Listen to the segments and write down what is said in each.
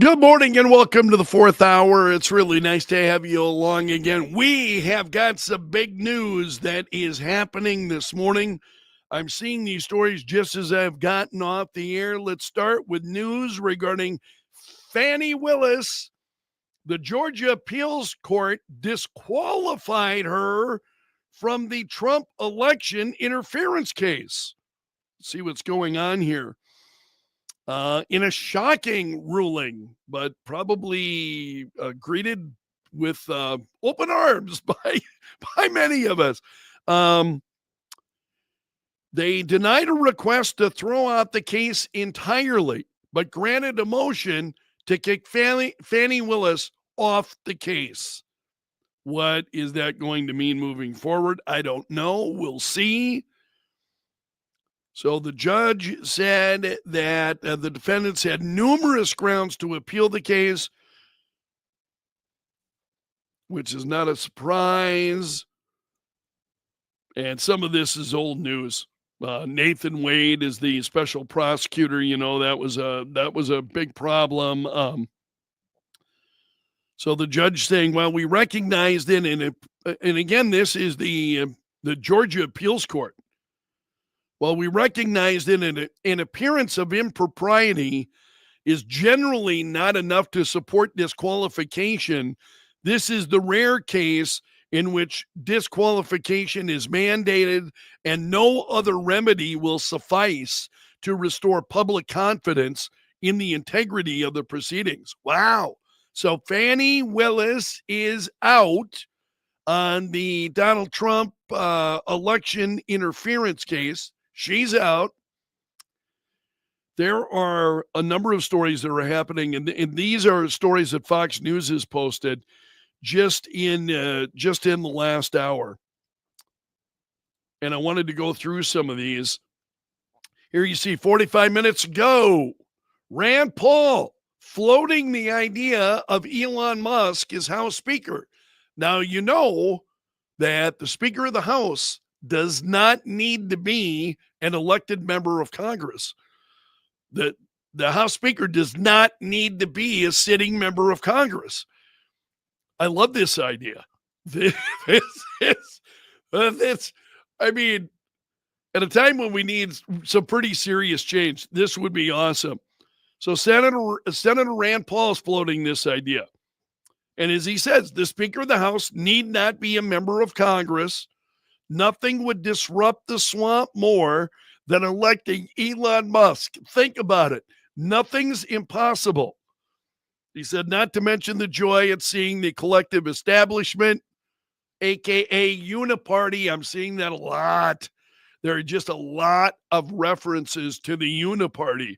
Good morning and welcome to the fourth hour. It's really nice to have you along again. We have got some big news that is happening this morning. I'm seeing these stories just as I've gotten off the air. Let's start with news regarding Fannie Willis. The Georgia Appeals Court disqualified her from the Trump election interference case. Let's see what's going on here. In a shocking ruling, but probably greeted with open arms by many of us. They denied a request to throw out the case entirely, but granted a motion to kick Fannie Willis off the case. What is that going to mean moving forward? I don't know. We'll see. So the judge said that the defendants had numerous grounds to appeal the case, which is not a surprise. And some of this is old news. Nathan Wade is the special prosecutor. You know, that was a big problem. So the judge saying, well, we recognized it, and again, this is the Georgia Appeals Court. Well, we recognize that an appearance of impropriety is generally not enough to support disqualification. This is the rare case in which disqualification is mandated and no other remedy will suffice to restore public confidence in the integrity of the proceedings. Wow. So Fannie Willis is out on the Donald Trump election interference case. She's out. There are a number of stories that are happening, and these are stories that Fox News has posted just in the last hour. And I wanted to go through some of these. Here you see 45 minutes ago, Rand Paul floating the idea of Elon Musk as House Speaker. Now, you know that the Speaker of the House does not need to be an elected member of Congress. The House Speaker does not need to be a sitting member of Congress. I love this idea. I mean, at a time when we need some pretty serious change, this would be awesome. So Senator Rand Paul is floating this idea. And as he says, the Speaker of the House need not be a member of Congress. Nothing would disrupt the swamp more than electing Elon Musk. Think about it. Nothing's impossible. He said, not to mention the joy at seeing the collective establishment, a.k.a. Uniparty. I'm seeing that a lot. There are just a lot of references to the Uniparty.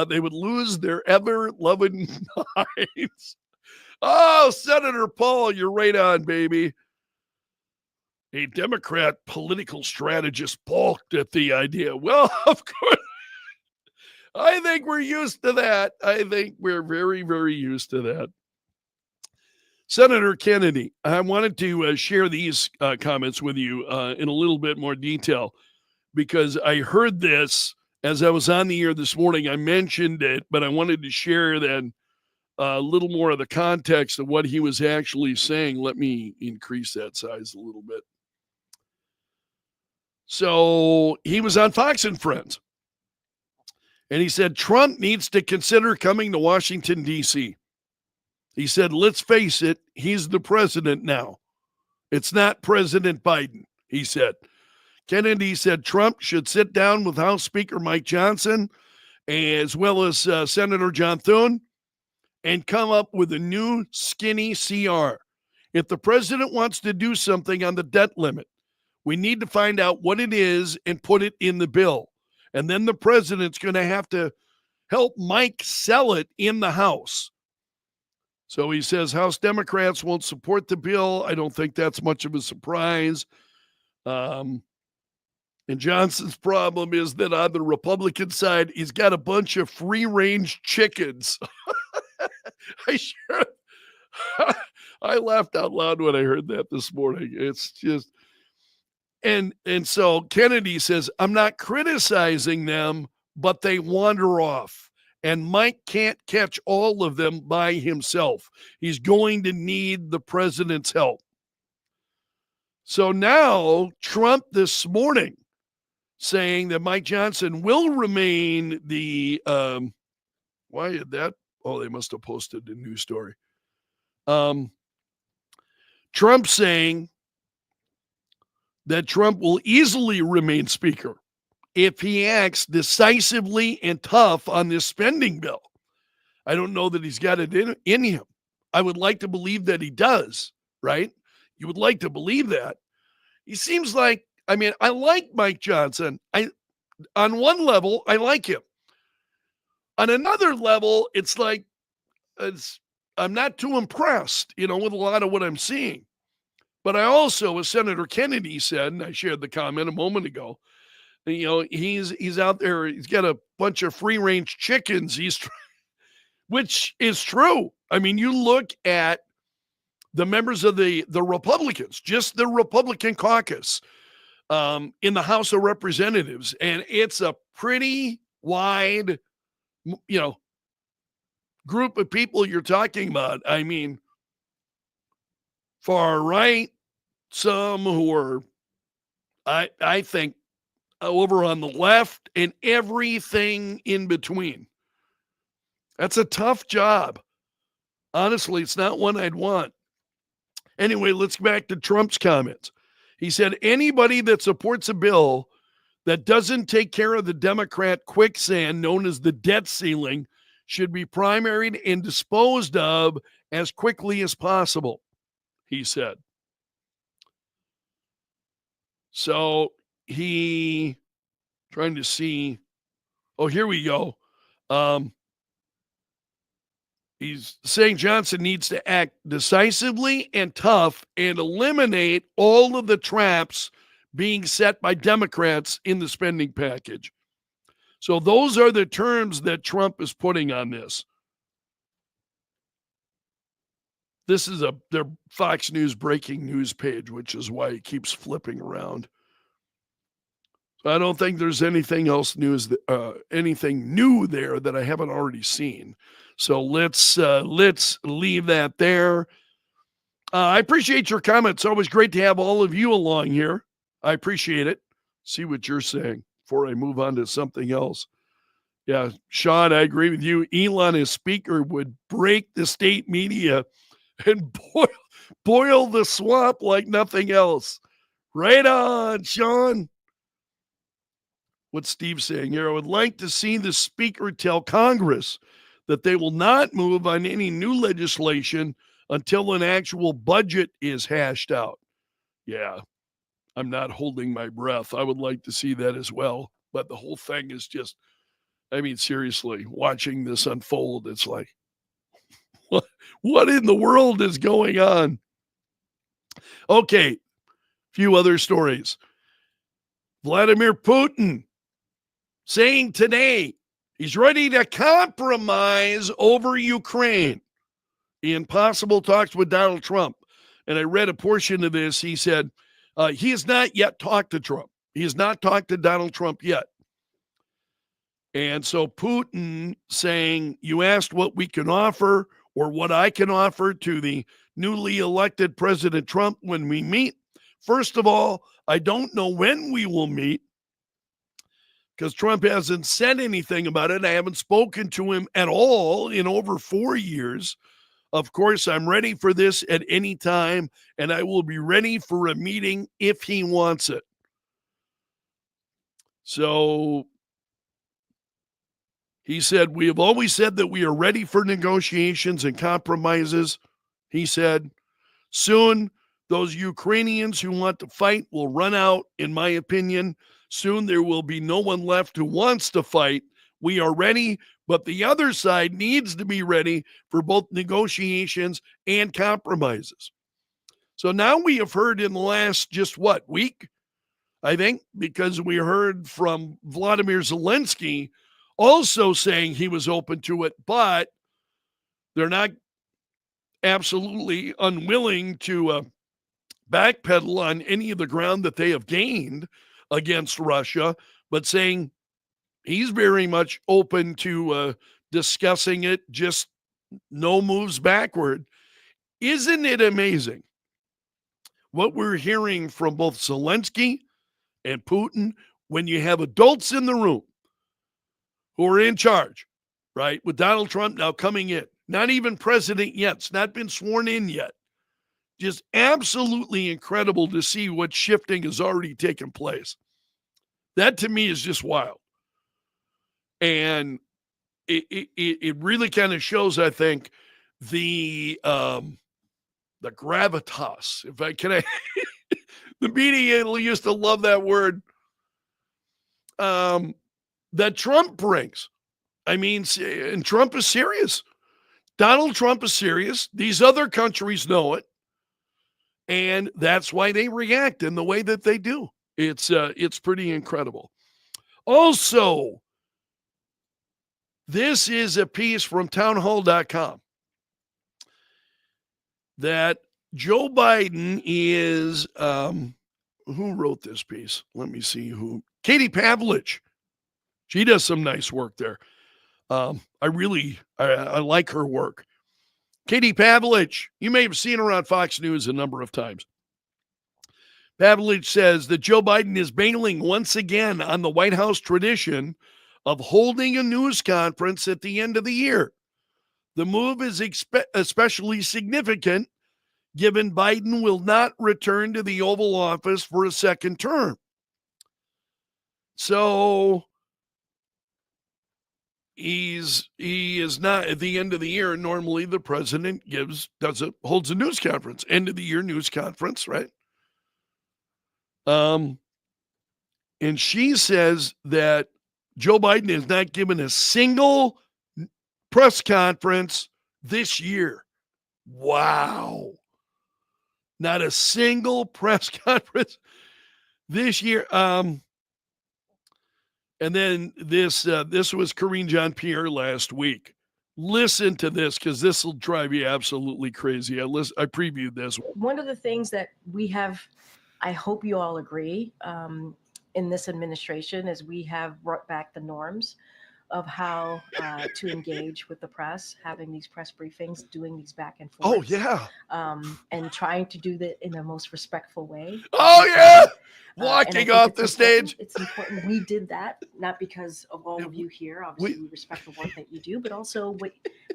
They would lose their ever-loving minds. Oh, Senator Paul, you're right on, baby. A Democrat political strategist balked at the idea. Well, of course, I think we're used to that. I think we're very, very used to that. Senator Kennedy, I wanted to share these comments with you in a little bit more detail because I heard this as I was on the air this morning. I mentioned it, but I wanted to share then a little more of the context of what he was actually saying. Let me increase that size a little bit. So he was on Fox and Friends, and he said, Trump needs to consider coming to Washington, D.C. He said, let's face it, he's the president now. It's not President Biden, he said. Kennedy said Trump should sit down with House Speaker Mike Johnson, as well as Senator John Thune, and come up with a new skinny CR. If the president wants to do something on the debt limit, we need to find out what it is and put it in the bill. And then the president's going to have to help Mike sell it in the House. So he says House Democrats won't support the bill. I don't think that's much of a surprise. And Johnson's problem is that on the Republican side, he's got a bunch of free-range chickens. I laughed out loud when I heard that this morning. It's just... And so Kennedy says, I'm not criticizing them, but they wander off. And Mike can't catch all of them by himself. He's going to need the president's help. So now Trump this morning saying that Mike Johnson will remain the why did that? Oh, they must have posted a news story. Trump saying that Trump will easily remain speaker if he acts decisively and tough on this spending bill. I don't know that he's got it in him. I would like to believe that he does, right? You would like to believe that. He seems like, I mean, I like Mike Johnson. On one level, I like him. On another level, it's like, I'm not too impressed, with a lot of what I'm seeing. But I also, as Senator Kennedy said, and I shared the comment a moment ago, he's out there, he's got a bunch of free-range chickens, which is true. I mean, you look at the members of the Republicans, just the Republican caucus in the House of Representatives, and it's a pretty wide, group of people you're talking about. I mean, far right, some who are, I think, over on the left, and everything in between. That's a tough job. Honestly, it's not one I'd want. Anyway, let's get back to Trump's comments. He said, anybody that supports a bill that doesn't take care of the Democrat quicksand known as the debt ceiling should be primaried and disposed of as quickly as possible, he said. So he, trying to see, oh, here we go. He's saying Johnson needs to act decisively and tough and eliminate all of the traps being set by Democrats in the spending package. So those are the terms that Trump is putting on this. This is their Fox News breaking news page, which is why it keeps flipping around. I don't think there's anything else anything new there that I haven't already seen. So let's leave that there. I appreciate your comments. It's always great to have all of you along here. I appreciate it. See what you're saying before I move on to something else. Yeah, Sean, I agree with you. Elon as speaker would break the state media and boil the swamp like nothing else. Right on, Sean. What's Steve saying here? I would like to see the speaker tell Congress that they will not move on any new legislation until an actual budget is hashed out. Yeah, I'm not holding my breath. I would like to see that as well. But the whole thing is just, I mean, seriously, watching this unfold, it's like, what in the world is going on? Okay, few other stories. Vladimir Putin saying today he's ready to compromise over Ukraine in possible talks with Donald Trump. And I read a portion of this. He said he has not yet talked to Trump. He has not talked to Donald Trump yet. And so Putin saying, you asked what we can offer or what I can offer to the newly elected President Trump when we meet. First of all, I don't know when we will meet because Trump hasn't said anything about it. I haven't spoken to him at all in over 4 years. Of course, I'm ready for this at any time, and I will be ready for a meeting if he wants it. So he said, we have always said that we are ready for negotiations and compromises. He said, soon those Ukrainians who want to fight will run out, in my opinion. Soon there will be no one left who wants to fight. We are ready, but the other side needs to be ready for both negotiations and compromises. So now we have heard in the last week, I think, because we heard from Vladimir Zelensky also saying he was open to it, but they're not absolutely unwilling to backpedal on any of the ground that they have gained against Russia, but saying he's very much open to discussing it, just no moves backward. Isn't it amazing what we're hearing from both Zelensky and Putin when you have adults in the room who are in charge, right? With Donald Trump now coming in, not even president yet, it's not been sworn in yet. Just absolutely incredible to see what shifting has already taken place. That to me is just wild. And it really kind of shows, I think, the gravitas. If I can, the media used to love that word. That Trump brings. I mean, and Trump is serious. Donald Trump is serious. These other countries know it. And that's why they react in the way that they do. It's pretty incredible. Also, this is a piece from townhall.com that Joe Biden is, who wrote this piece? Let me see who. Katie Pavlich. She does some nice work there. I like her work. Katie Pavlich, you may have seen her on Fox News a number of times. Pavlich says that Joe Biden is bailing once again on the White House tradition of holding a news conference at the end of the year. The move is especially significant given Biden will not return to the Oval Office for a second term. So he is not at the end of the year. Normally the president holds a news conference, end of the year news conference, right? And she says that Joe Biden has not given a single press conference this year. Wow. Not a single press conference this year. And then this was Karine Jean-Pierre last week. Listen to this because this will drive you absolutely crazy. I previewed this. One of the things that we have, I hope you all agree, in this administration is we have brought back the norms of how to engage with the press, having these press briefings, doing these back and forth. Oh, yeah. And trying to do that in the most respectful way. Oh, yeah. Walking off the stage. It's important we did that, not because of all of you here. Obviously, we respect the work that you do, but also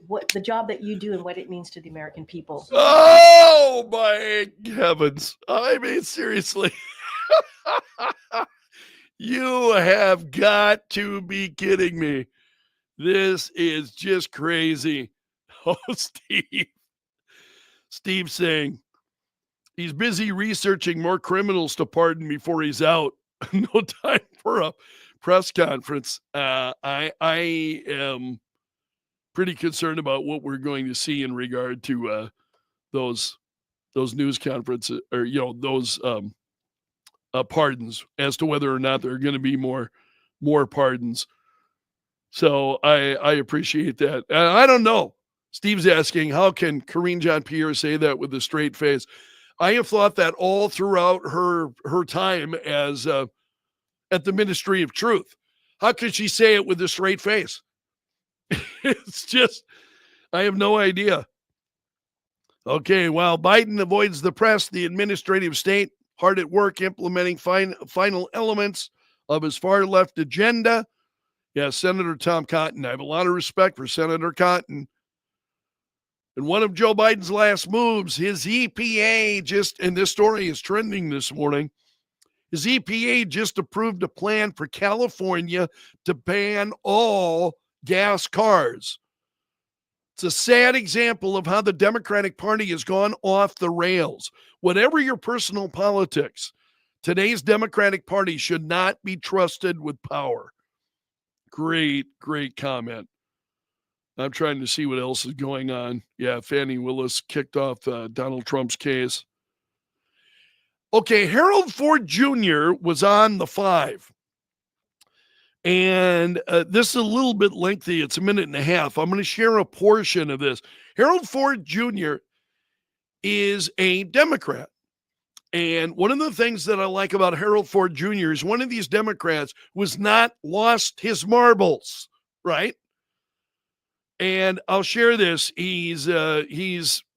what the job that you do and what it means to the American people. Oh, my heavens. I mean, seriously. You have got to be kidding me. This is just crazy. Oh, Steve saying he's busy researching more criminals to pardon before he's out. No time for a press conference. I am pretty concerned about what we're going to see in regard to those news conferences, or those pardons, as to whether or not there are going to be more pardons. So I appreciate that. I don't know. Steve's asking, how can Karine Jean-Pierre say that with a straight face? I have thought that all throughout her time as at the Ministry of Truth. How could she say it with a straight face? It's just, I have no idea. Okay, while Biden avoids the press, the administrative state hard at work implementing final elements of his far-left agenda. Yeah, Senator Tom Cotton. I have a lot of respect for Senator Cotton. And one of Joe Biden's last moves, his EPA and this story is trending this morning, his EPA just approved a plan for California to ban all gas cars. It's a sad example of how the Democratic Party has gone off the rails. Whatever your personal politics, today's Democratic Party should not be trusted with power. Great comment. I'm trying to see what else is going on. Yeah, Fannie Willis kicked off Donald Trump's case. Okay, Harold Ford Jr. was on the 5. And this is a little bit lengthy. It's a minute and a half. I'm going to share a portion of this. Harold Ford Jr. is a Democrat. And one of the things that I like about Harold Ford Jr. is one of these Democrats was not lost his marbles, right? And I'll share this. He's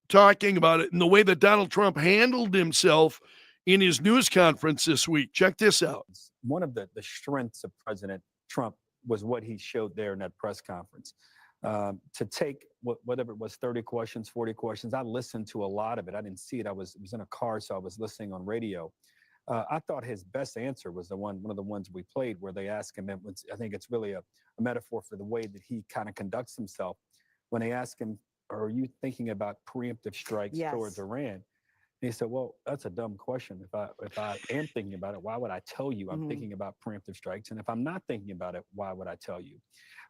talking about it in the way that Donald Trump handled himself in his news conference this week. Check this out. One of the strengths of President Trump was what he showed there in that press conference. To take whatever it was, 30 questions, 40 questions. I listened to a lot of it. I didn't see it. It was in a car, so I was listening on radio. I thought his best answer was one of the ones we played, where they ask him. I think it's really a metaphor for the way that he kind of conducts himself. When they ask him, "Are you thinking about preemptive strikes towards Iran?" And he said, "Well, that's a dumb question. If I am thinking about it, why would I tell you I'm thinking about preemptive strikes? And if I'm not thinking about it, why would I tell you?"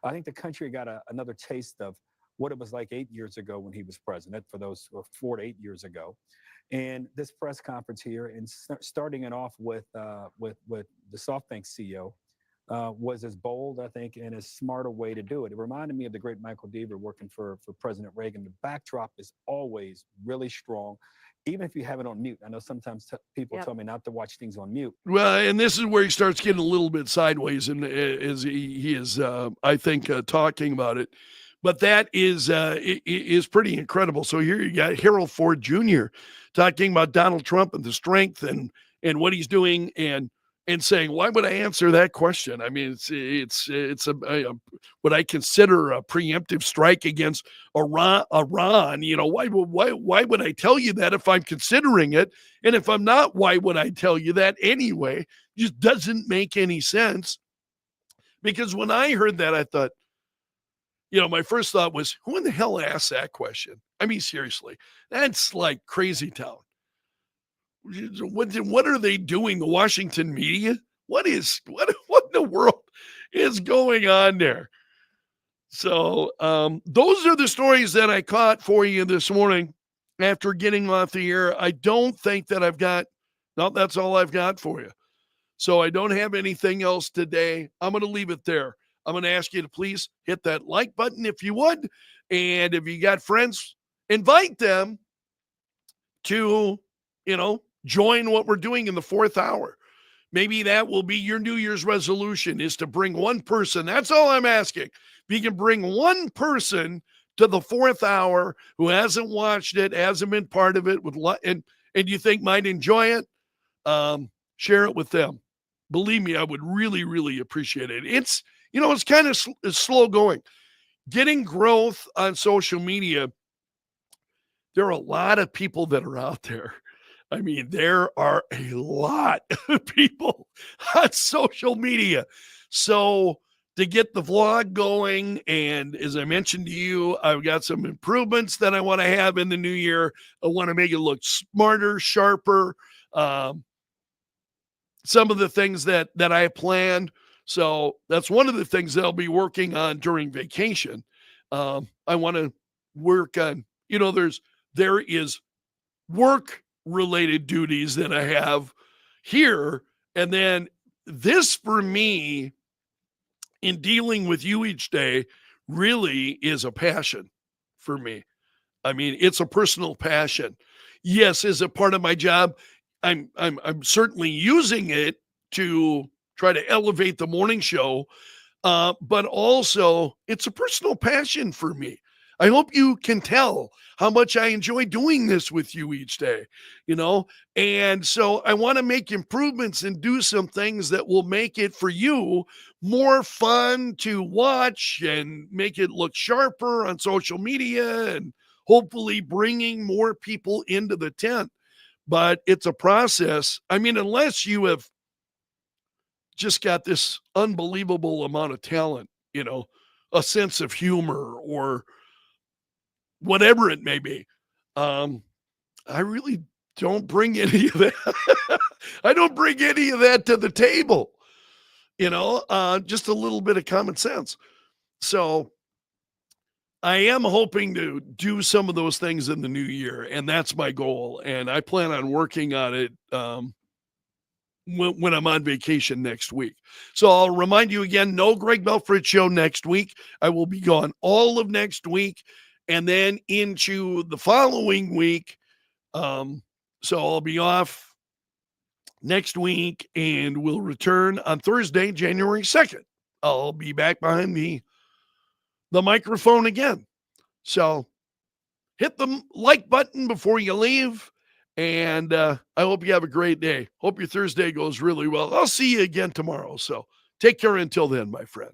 I think the country got another taste of what it was like 8 years ago when he was president, for those, or 4 to 8 years ago. And this press conference here, and starting it off with the SoftBank CEO, was as bold, I think, and as smart a way to do it. It reminded me of the great Michael Deaver working for President Reagan. The backdrop is always really strong, even if you have it on mute. I know sometimes people tell me not to watch things on mute. Well, and this is where he starts getting a little bit sideways, and as he is, I think, talking about it. But that is pretty incredible. So here you got Harold Ford Jr. talking about Donald Trump and the strength and what he's doing, and saying, why would I answer that question? I mean, it's what I consider a preemptive strike against Iran. You know, why would I tell you that if I'm considering it? And if I'm not, why would I tell you that anyway? It just doesn't make any sense. Because when I heard that, I thought, my first thought was, who in the hell asked that question? I mean, seriously, that's like crazy town. What are they doing? The Washington media? What in the world is going on there? So those are the stories that I caught for you this morning after getting off the air. I don't think that that's all I've got for you. So I don't have anything else today. I'm going to leave it there. I'm going to ask you to please hit that like button if you would. And if you got friends, invite them to, join what we're doing in the fourth hour. Maybe that will be your New Year's resolution, is to bring one person. That's all I'm asking. If you can bring one person to the fourth hour who hasn't watched it, hasn't been part of it, and you think might enjoy it, share it with them. Believe me, I would really, really appreciate it. It's kind of slow going. Getting growth on social media, there are a lot of people that are out there. I mean, there are a lot of people on social media. So to get the vlog going, and as I mentioned to you, I've got some improvements that I want to have in the new year. I want to make it look smarter, sharper. Some of the things that I planned. So that's one of the things that I'll be working on during vacation. I want to work on, there is work-related duties that I have here. And then this, for me, in dealing with you each day, really is a passion for me. I mean, it's a personal passion. Yes, as a part of my job, I'm certainly using it to try to elevate the morning show, but also it's a personal passion for me. I hope you can tell how much I enjoy doing this with you each day, and so I want to make improvements and do some things that will make it for you more fun to watch and make it look sharper on social media, and hopefully bringing more people into the tent. But it's a process. I mean, unless you have just got this unbelievable amount of talent, a sense of humor or whatever it may be, I really don't bring any of that. I don't bring any of that to the table, just a little bit of common sense. So I am hoping to do some of those things in the new year, and that's my goal. And I plan on working on it when I'm on vacation next week. So I'll remind you again, no Greg Belfrage show next week. I will be gone all of next week and then into the following week. So I'll be off next week and we'll return on Thursday, January 2nd. I'll be back behind the microphone again. So hit the like button before you leave. And I hope you have a great day. Hope your Thursday goes really well. I'll see you again tomorrow. So take care until then, my friend.